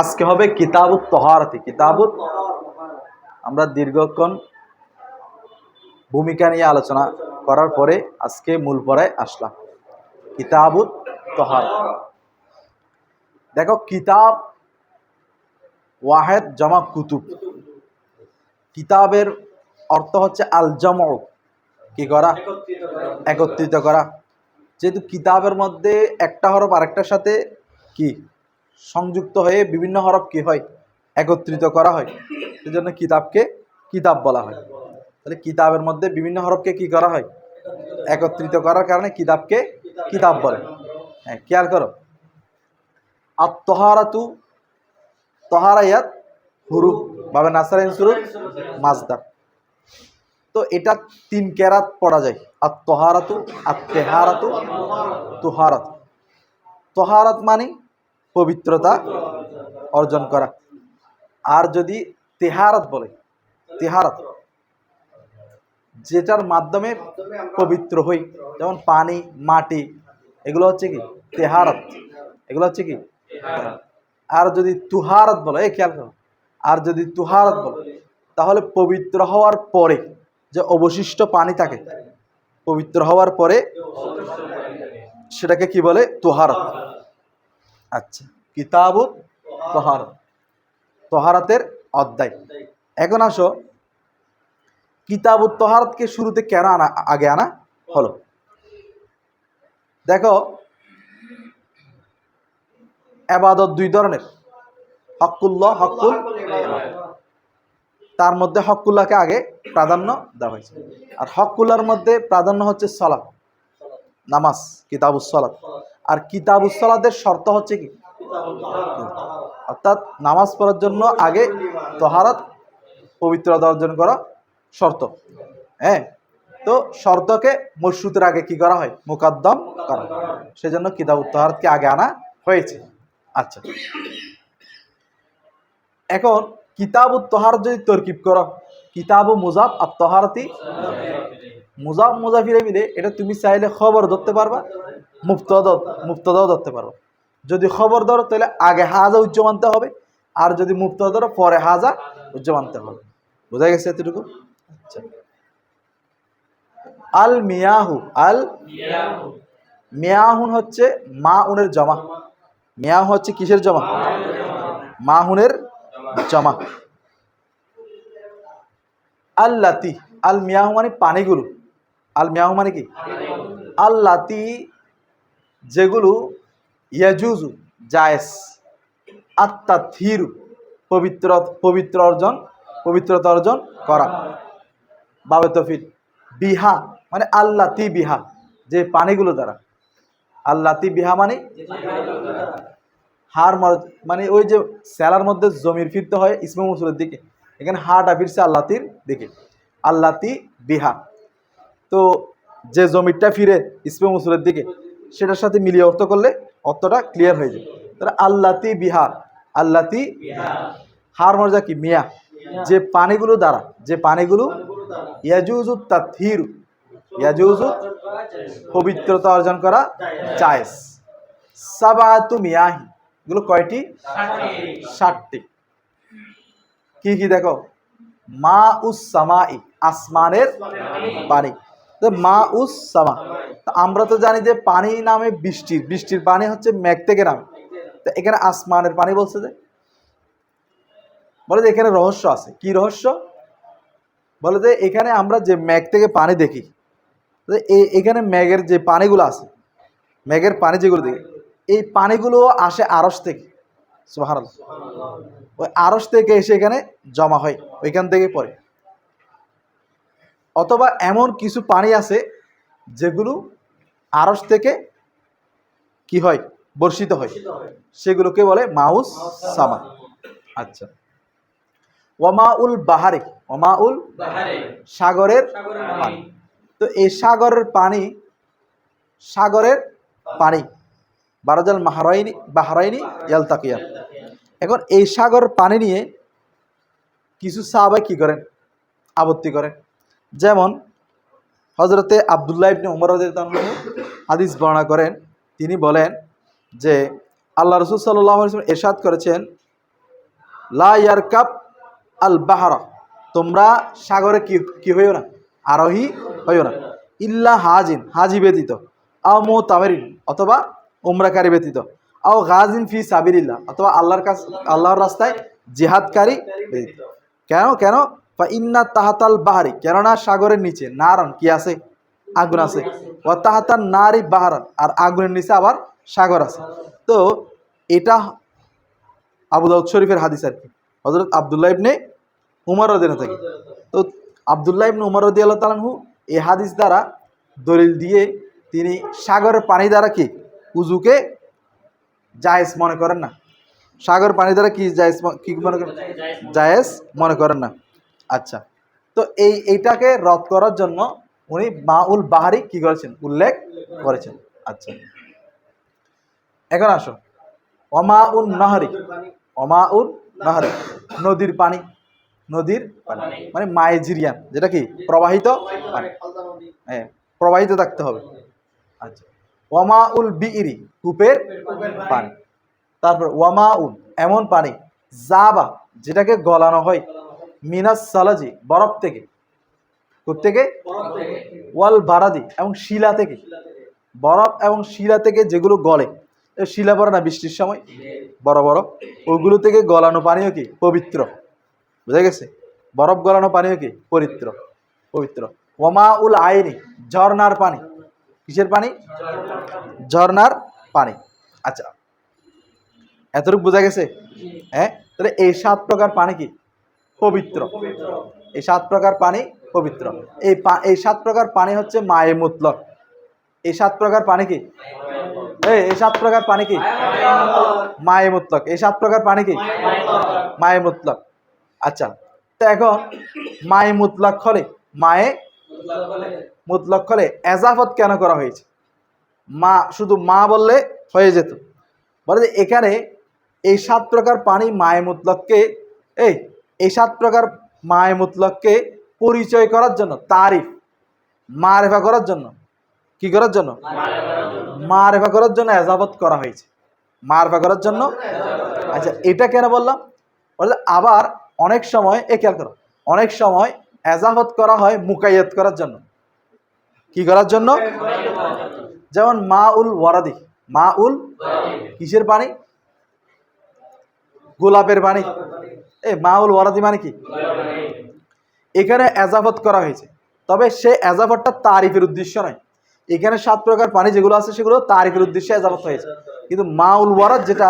আজকে হবে কিতাবুত তহারাতি। কিতাবুত, আমরা দীর্ঘক্ষণ ভূমিকা নিয়ে আলোচনা করার পরে আজকে মূল পড়ায় আসলাম। কিতাবুত তহারাত। দেখো, কিতাব ওয়াহেদ জমা কুতুব। কিতাবের অর্থ হচ্ছে আল জামউ, কি করা, একত্রিত করা। যেহেতু কিতাবের মধ্যে একটা হরফ আরেকটার সাথে কি সংযুক্ত হয়ে বিভিন্ন হরফ কি হয়, একত্রিত করা হয়, সেজন্য কিতাবকে কিতাব বলা হয়। তাহলে কিতাবের মধ্যে বিভিন্ন হরফকে কি করা হয়, একত্রিত করার কারণে কিতাবকে কিতাব বলে। হ্যাঁ, খেয়াল করো, আত-তহারাতু, তহারায়াত হুরুফ বাবে নাসারিন সুরুফ মাজদার। তো এটা তিন কেরাত পড়া যায়, আত-তহারাতু, আত-তেহারাতু, তুহারাত। তহারাত মানে পবিত্রতা অর্জন করা। আর যদি তেহারাত বলে, তেহারাত যেটার মাধ্যমে পবিত্র হই, যেমন পানি, মাটি, এগুলো হচ্ছে কি তেহারাত, এগুলো হচ্ছে কি। আর যদি তুহারাত বলে, খেয়াল করো, আর যদি তুহারাত বলে, তাহলে পবিত্র হওয়ার পরে যে অবশিষ্ট পানি থাকে, পবিত্র হওয়ার পরে সেটাকে কি বলে, তুহারাত। আচ্ছা, কিতাবুত তহারাত, তহারাতের অধ্যায়। এখন আসো, কিতাবুত তহারাতকে শুরুতে কেন আগে আনা হলো। দেখো, ইবাদত দুই ধরনের, হক্কুল্লাহ, হক্কুল। তার মধ্যে হক্কুল্লাহকে আগে প্রাধান্য দেওয়া হয়েছে। আর হক্কুল্লাহর মধ্যে প্রাধান্য হচ্ছে সালাত, নামাজ, কিতাবুস সালাত। আর কিতাবুস সালাতের শর্ত হচ্ছে কি, অর্থাৎ নামাজ পড়ার জন্য আগে তহারাত, পবিত্রতা অর্জন করা শর্ত। হ্যাঁ, তো শর্তকে মশরুতের আগে কি করা হয়, মুকাদ্দম করা, সেজন্য কিতাবুত তহারাতকে আগে আনা হয়েছে। আচ্ছা, এখন কিতাবুত তহারাত যদি তরকিব করো, কিতাবু মুজাফ আর তহারাতি মুজাফ মুজাফিরে মিলে, এটা তুমি চাইলে খবর ধরতে পারবা, মুফতাদাও ধরতে পারবা। যদি খবর ধরো তাহলে আগে হাজা উজ্জ মানতে হবে, আর যদি মুফতাদা ধরো পরে হাজা উজ্জ মানতে হবে। বোঝা গেছে এতটুকু? আচ্ছা, আল মিয়াহু, আল মিয়াহুন হচ্ছে মা উনের জমা। মিয়াহু হচ্ছে কিসের জমা, মাহুনের জমা। আল্লাতি, আল মিয়াহু মানে পানিগুলো, আল মিয়াহু মানে কি, আল্লাতি যেগুলো, ইয়াজুজু জায়েজ, আত্তাথিরু পবিত্রতা অর্জন করা, বাবে তফিল, বিহা মানে আল্লাতি বিহা, যে পানিগুলো দ্বারা। আল্লাতি বিহা মানে হার মানে ওই যে সেলার মধ্যে জমির ফিরতে হয় ইসমে মৌসুলের দিকে, এখানে হাটা ফিরছে আল্লাতির দিকে, আল্লাতি বিহা। তো যে জমিটা ফিরে ইসমে মৌসুলের দিকে, সেটার সাথে মিলিয়ে অর্থ করলে অর্থটা ক্লিয়ার হয়ে যায়। তাহলে আল্লাতি বিহা, আল্লাতি হার মর্যা কি, মিয়া, যে পানিগুলো দ্বারা, যে পানিগুলো ইয়াজুজু তাতহিরু, ইয়াজুজু পবিত্রতা অর্জন করা জায়েজ। সাবাতু মিয়াহি, এগুলো কয়টি, 60টি। কি কি দেখো, মা উস সামাই, আসমানের পানি। মা উস সামা, আমরা তো জানি যে পানি নামে বৃষ্টির পানি হচ্ছে মেঘ থেকে নামে। তো এখানে আসমানের পানি বলছে যে, বলে যে এখানে রহস্য আছে। কি রহস্য? বলে যে এখানে আমরা যে মেঘ থেকে পানি দেখি, এখানে মেঘের যে পানিগুলো আছে, মেঘের পানি যেগুলো দেখি, এই পানিগুলো আসে আরশ থেকে। সুবহানাল্লাহ, ওই আরশ থেকে এসে এখানে জমা হয়, ওইখান থেকে পড়ে। অথবা এমন কিছু পানি আছে যেগুলো আরশ থেকে কি হয়, বর্ষিত হয়, সেগুলোকে বলে মাউস সামা। আচ্ছা, ওয়ামাউল বাহারে, ওয়ামাউল সাগরের পানি। তো এই সাগরের পানি বারাজাল বাহরাইনি ইয়ালতাকিয়ান। এখন এই সাগরের পানি নিয়ে কিছু সাহাবা কি করেন, আপত্তি করেন। যেমন হযরতে আব্দুল্লাহ ইবনে উমর রাদিয়াল্লাহু আনহু হাদিস বর্ণনা করেন, তিনি বলেন যে আল্লাহ রাসূল সাল্লাল্লাহু আলাইহি ওয়াসাল্লাম ইরশাদ করেছেন, লা ইয়ারকাব আল বাহরা, তোমরা সাগরে কি হইও না, আরোহী হইও না, ইল্লা হাজিন, হাজি ব্যতীত, আও মুতামিরিন, অথবা উমরাকারী ব্যতীত, আও গাজিন ফি সাবিলিল্লাহ, অথবা আল্লাহর রাস্তায় জিহাদকারী ব্যতীত। কেন কেন ফা ইন্না তাহাতাল বাহারি, কেননা সাগরের নিচে নারন কি আছে, আগুন আছে, ওয়া তাহাতান নারি বাহারান, আর আগুনের নিচে আবার সাগর আছে। তো এটা আবু দাউদ শরীফের হাদিস আর কি, হযরত আব্দুল্লাহ ইবনে উমর রাদিয়াল্লাহু থেকে। তো আব্দুল্লাহ ইবনে উমর রাদিয়াল্লাহু তাআলা আনহু এই হাদিস দ্বারা দলিল দিয়ে তিনি সাগরের পানি দ্বারা কি উযুকে জায়েজ মনে করেন না, সাগর পানি দ্বারা কি জায়েজ কি মনে করেন, জায়েজ মনে করেন না। আচ্ছা, তো এইটাকে রদ করার জন্য উনি মাউল বাহারি কি করেছেন, উল্লেখ করেছেন। আচ্ছা, এখন আসো ওমাউন নহরি, ওমাউন নহরি, নদীর পানি, নদীর পানি মানে মাইজিরিয়ান, যেটা কি প্রবাহিত পানি, হ্যাঁ প্রবাহিত থাকতে হবে। আচ্ছা, ওয়ামাউল বিইরি, কূপের পানি। তারপর ওয়ামাউন, এমন পানি, জাবা, যেটাকে গলানো হয়, মিনাস সালাজি, বরফ থেকে, থেকে ওয়াল বারাদি, এবং শিলা থেকে, বরফ এবং শিলা থেকে যেগুলো গলে, শিলা পড়ে না বৃষ্টির সময় বড় বড়, ওইগুলো থেকে গলানো পানিও কি পবিত্র, বুঝা গেছে, বরফ গলানো পানিও কি পবিত্র পবিত্র। ওয়ামাউল আইনি, ঝর্ণার পানি, কিসের পানি, ঝর্ণার পানি। আচ্ছা, এতটুকু বোঝা গেছে, হ্যাঁ। তাহলে এই 7 প্রকার পানি কি পবিত্র, এই 7 প্রকার পানি পবিত্র। এই 7 প্রকার পানি হচ্ছে মায়ে মুতলক। এই 7 প্রকার পানি কি, এই 7 প্রকার পানি কি মায়ে মুতলক। এই 7 প্রকার পানি কি মায়ে মুতলক। আচ্ছা, তো এখন মায়ে মুতলক হলে, মায়ে মুতলক হলে এজাফত কেন করা হয়েছে? মা শুধু মা বললে হয়ে যেত, বলে যে এখানে এই 7 প্রকার পানি মায়ে মুতলককে, এই 7 প্রকার মায়ে মুতলককে পরিচয় করার জন্য, তারিফ মারেফা করার জন্য, কি করার জন্য, মারেফা করার জন্য এজাফত করা হয়েছে, মারেফা করার জন্য। আচ্ছা, এটা কেন বললাম, বলে আবার অনেক সময় খেয়াল করো, অনেক সময় এজাফত করা হয় মুকাইয়াত করার জন্য, কি করার জন্য, যেমন মাউল ওয়ারাদি, মাউল কিসের পানি, গোলাপের পানি। মাউল ওয়ারাদি মানে কি, এখানে এজাফত করা হয়েছে, তবে সে এজাফতটা তারিফের উদ্দেশ্য নয়। এখানে 7 প্রকার পানি যেগুলো আছে সেগুলো তারিফের উদ্দেশ্যে এজাফত হয়েছে, কিন্তু মাউল ওয়ারাদ যেটা,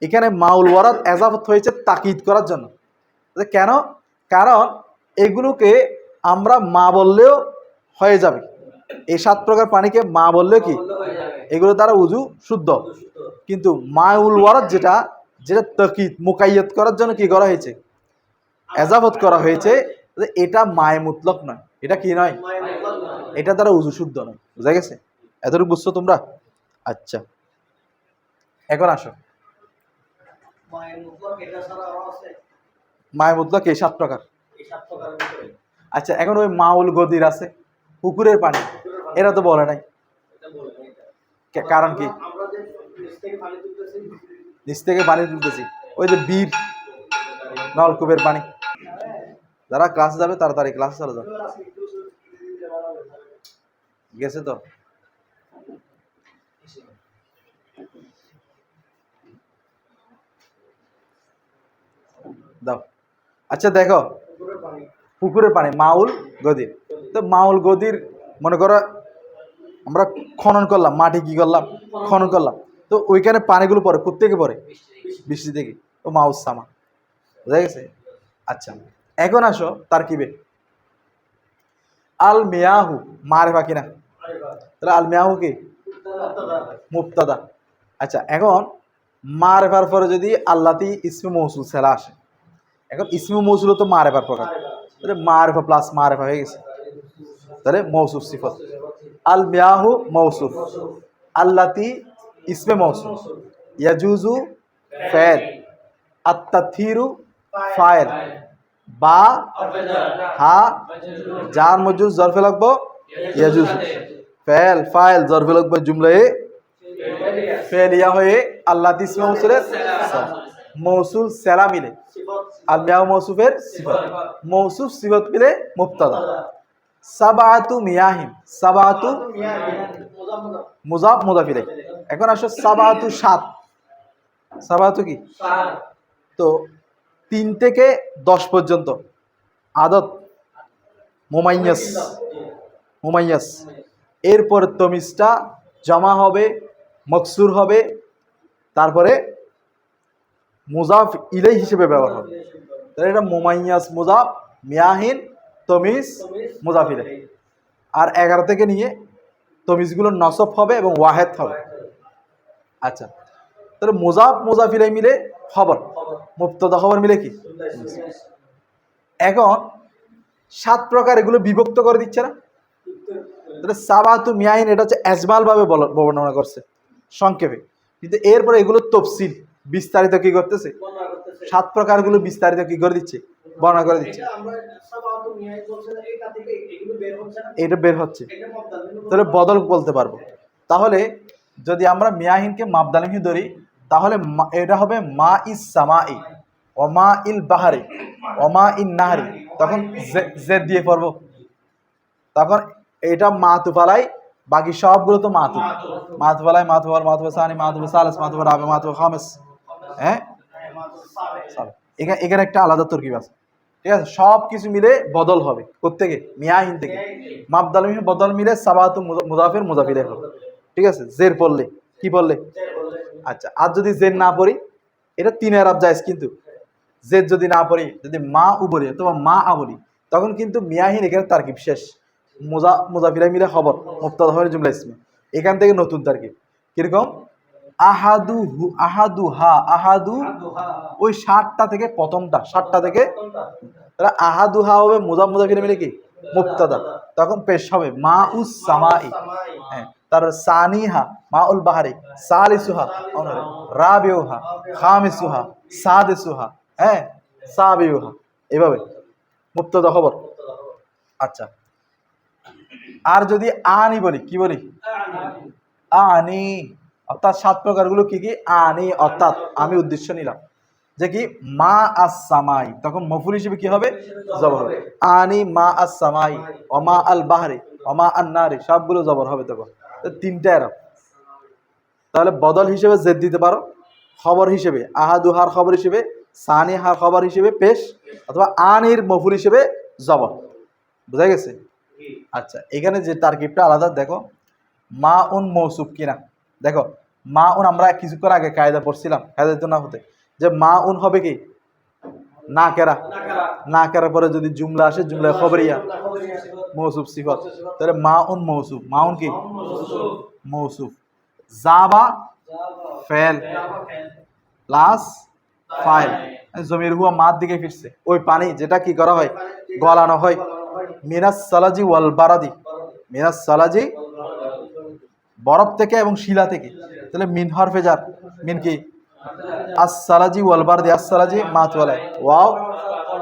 এখানে মাউল ওয়ারাদ এজাফত হয়েছে তাকিদ করার জন্য। কেন? কারণ এগুলোকে আমরা মা বললেও হয়ে যাবে, এই 7 প্রকার পানিকে মা বললেও কি এগুলো দ্বারা উযু শুদ্ধ, কিন্তু মাউল ওয়ারাদ যেটা, যেটা তাকিদ মুকাইয়াত করার জন্য কি করা হয়েছে, এজাফত করা হয়েছে, এটা মায়ে মুতলক নয়, এটা কি নয়, এটা দ্বারা উযু শুদ্ধ নয়। বুঝা গেছে? এতটুকু বুঝছো তোমরা? আচ্ছা, এখন আসো মায়ে মুতলক এই 7 প্রকার। আচ্ছা, এখন ওই মাউল গদির আছে, পুকুরের পানি, এরা তো বলে নাই, কারণ কি, নিচ থেকে পানি তুলতেছি, ওই যে বীর নলকূপের পানি। যারা ক্লাসে যাবে তাড়াতাড়ি ক্লাসে চলে যাবে, গেছে তো। দাও। আচ্ছা দেখো, পুকুরের পানি মাউল গদির, তো মাউল গদির মনে করো আমরা খনন করলাম, মাটি কি করলাম, খনন করলাম, তো ওইখানে পানিগুলো পড়ে, কোত্থেকে পড়ে, বৃষ্টি থেকে, তো মাউস সামা। বুঝা গেছে? আচ্ছা, এখন আসো তারকিবে, আল মিয়াহু মারেফা কিনা, তাহলে আল মিয়াহু কি মুবতাদা। আচ্ছা, এখন মারেফার পরে যদি আল্লাতি ইসমে মৌসুল সেলা আসে, এখন ইসমে মৌসুল তো মারেফার প্রকার, তাহলে মারেফা প্লাস মারেফা হয়ে গেছে, তাহলে মৌসুফ সিফত। আল মিয়াহু মৌসুফ, আল্লাতি ইসমে মৌসুল, ইয়াজুজু ফাইল, আত-তাথিরু ফাইল, বা হা জার মজুজ জরফে লাগবো ইয়াজুজু, ফাইল ফাইল জরফে লাগবো জুমলায়ে ফেলিয়া হয়ে আল্লাতি ইসমে মৌসুলের মৌসুল সেলা মিলে আর মিয়া মৌসুফের সিফত, মৌসুফ সিফত মিলে মুবতাদা। সাবাতু মিয়াহিন, সাবাতু মুজাফ মুজাফ ইলাইহি। এখন আসো সাবাতু সাত, সাবাতু কি? তো 3 থেকে 10 পর্যন্ত আদত মুমাইয়াস, মুমাইয়াস। এরপর তমিজটা জমা হবে, মকসুর হবে, তারপরে মুজাফ ইলাই হিসেবে ব্যবহার হবে। তাহলে এটা মুমাইয়াস, মুজাফ, মিয়াহিন, তমিজ, মুজাফ ইলাই। আর 11 থেকে নিয়ে তমিজগুলো নসব হবে এবং ওয়াহেদ হবে। আচ্ছা, তাহলে মুজাফ মুজাফ ইলাই মিলে খবর, মুবতাদা খবর মিলে কি? এখন 7 প্রকার এগুলো বিভক্ত করে দিচ্ছে না? তাহলে সাবাতু মিয়াহিন এটা হচ্ছে এজমাল ভাবে বর্ণনা করছে সংক্ষেপে, কিন্তু এরপরে এগুলো তফসিল বিস্তারিত কি করতেছে? 7 প্রকারগুলো বিস্তারিত কি করে দিচ্ছে? বর্ণনা করে দিচ্ছে। এটা বের হচ্ছে, তাহলে বদল বলতে পারবো। তাহলে যদি আমরা মিয়াহিনকে মাবদালিহি ধরি, তাহলে এটা হবে মা ইস সামাই ওমা ইল বাহারি ওমা ইন নাহারি, তখন জেদ দিয়ে পড়বো। তখন এটা মাতুফালাই, বাকি সবগুলো তো মাতুফ, মাতুফালাই, মাতুফাল, মাতুফা সানি, মাতুফা সালিস, মাতুফা রাবি, মাতুফা খামিস। হ্যাঁ, এখানে একটা আলাদা তরকিব আছে, ঠিক আছে? সব কিছু মিলে বদল হবে কোত্থেকে? মিয়াহিন থেকে। মাবদালিহি বদল মিলে সাবাতু মুজাফের মুজাফিরে হবে, ঠিক আছে? জের পড়লে কি পড়লে? আচ্ছা, আর যদি জের না পড়ি, এটা 3 এরাব জায়েজ, কিন্তু জেদ যদি না পড়ি, যদি মা উ বলি অথবা মা আ বলি, তখন কিন্তু মিয়াহিন এখানে তারকিব শেষ। মুজাফিরা মিলে খবর, মুবতাদা হবে জুমলা ইসমে। এখান থেকে নতুন তারকিব কিরকম? আহাদু হু, আহাদু হা, আহাদু ওই 7টা থেকে প্রথমটা, 7টা থেকে তাহলে আহাদু হা হবে মুজাফিরা মিলে কি? মুবতাদা, তখন পেশ হবে মা উস সামাই। হ্যাঁ, তার সানিহা মা উল বাহারি, সালিসুহা রাবিউহা, খামিসুহা সাদিসুহা, হ্যাঁ সাবিউহা, এভাবে মুবতাদা খবর। আচ্ছা, আর যদি আনি বলি, কি বলি? আনি, অর্থাৎ 7 প্রকারগুলো কি কি? আনি অর্থাৎ আমি উদ্দেশ্য নিলাম, যে কি মা আস সামাই, তখন মফুল হিসেবে কি হবে? জবর হবে। আনি মা আস সামাই ওমা আল বাহরি ওমা আন নারি, সবগুলো জবর হবে তখন। 3টা এরাব। তাহলে বদল হিসেবে জেদ দিতে পারো, খবর হিসেবে আহাদু হার খবর হিসেবে, সানি হার খবর হিসেবে পেশ, অথবা আনির মফুল হিসেবে জবর। বুঝা গেছে? আচ্ছা, এখানে যে তারকিবটা আলাদা, দেখো মা উন মৌসুফ কিনা। দেখো মা উন আমরা কিছুক্ষণ আগে কায়দা পড়ছিলাম, কায়দা তো না হতে, যে মা উন হবে কি? না কেরা, না কেরার পরে যদি জুমলা আসে, জুমলা খবরিয়া মৌসুফ সিফত, তাহলে মা উন মৌসুফ, মা উন কি? মৌসুফ। জাবা ফেল প্লাস ফাইল, জমির হুয়া মার দিকে ফিরছে, ওই পানি যেটা কি করা হয়? গলানো হয়। মিনাস সালাজি ওয়াল বারাদি, মিনাস সালাজি বরফ থেকে এবং শিলা থেকে। তাহলে মিন হরফে জার, মিন কি? আস-সালাজি ওয়াল বারাদি, আস-সালাজি মাতওয়ালা, ওয়াও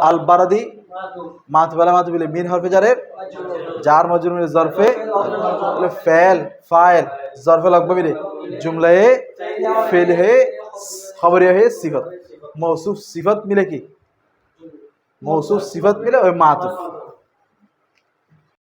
আল বারাদি মাতওয়ালা, মাতবিলে মিন হরফে জারের জার মজরুর জরফে, তাহলে ফেল ফাইল জরফে লাগবে মিলে জুমলায়ে ফেল হে খবরিয়া হে সিফত, মৌসুফ সিফত মিলে কি? মৌসুফ সিফত মিলে ওই মাতুফ।